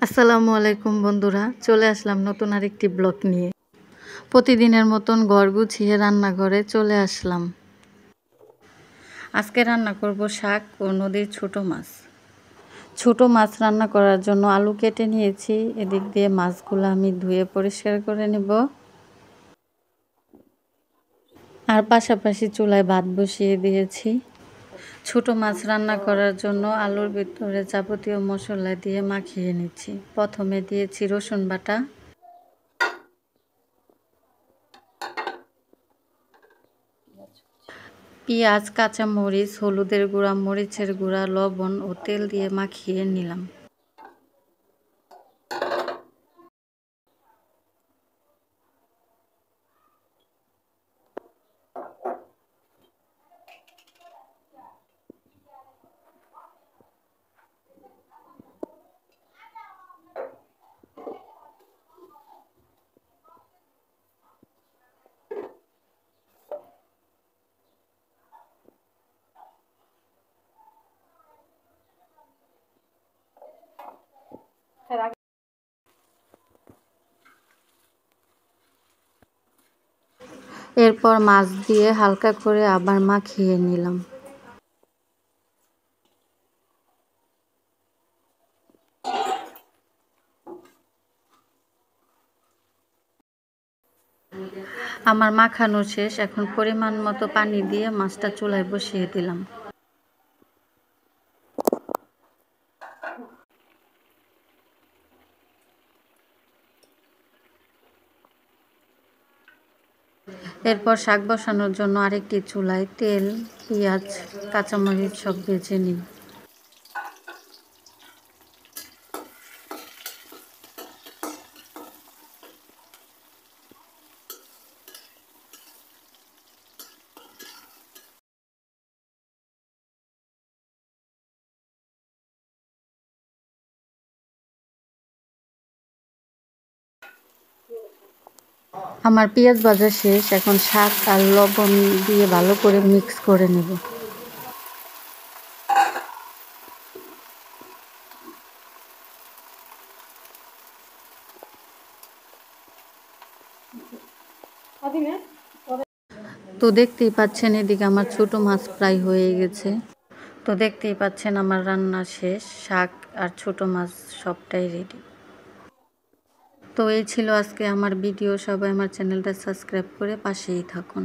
আসসালামু আলাইকুম বন্ধুরা, চলে আসলাম নতুন আরেকটি ব্লগ নিয়ে। প্রতিদিনের মতন ঘর গুছিয়ে রান্নাঘরে চলে আসলাম। আজকে রান্না করব শাক ও নদীর ছোট মাছ। ছোট মাছ রান্না করার জন্য আলু কেটে নিয়েছি। এদিক দিয়ে মাছগুলো আমি ধুয়ে পরিষ্কার করে নেব। আর পাশাপাশি চুলায় ভাত বসিয়ে দিয়েছি। ছোট মাছ রান্না করার জন্য আলুর ভিতরে যাবতীয় মশলা দিয়ে মাখিয়ে নিচ্ছি। প্রথমে দিয়েছি রসুন বাটা, পেঁয়াজ, কাঁচামরিচ, হলুদের গুঁড়া, মরিচের গুঁড়া, লবণ ও তেল দিয়ে মাখিয়ে নিলাম। এরপর মাছ দিয়ে হালকা করে আবার মাখিয়ে নিলাম। আমার মাখানো শেষ। এখন পরিমাণ মতো পানি দিয়ে মাছটা চুলায় বসিয়ে দিলাম। এরপর শাক বসানোর জন্য আরেকটি চুলায় তেল, পেঁয়াজ, কাঁচামরিচ সব ভেজে নিই। আমার পেঁয়াজ ভাজা শেষ। এখন শাক আর লবণ দিয়ে ভালো করে মিক্স করে নেব। তো দেখতেই পাচ্ছেন এদিকে আমার ছোট মাছ প্রায় হয়ে গেছে। তো দেখতেই পাচ্ছেন আমার রান্না শেষ। শাক আর ছোট মাছ সবটাই রেডি। তো এই ছিল আজকে আমার ভিডিও। সবাই আমার চ্যানেলটা সাবস্ক্রাইব করে পাশেই থাকুন।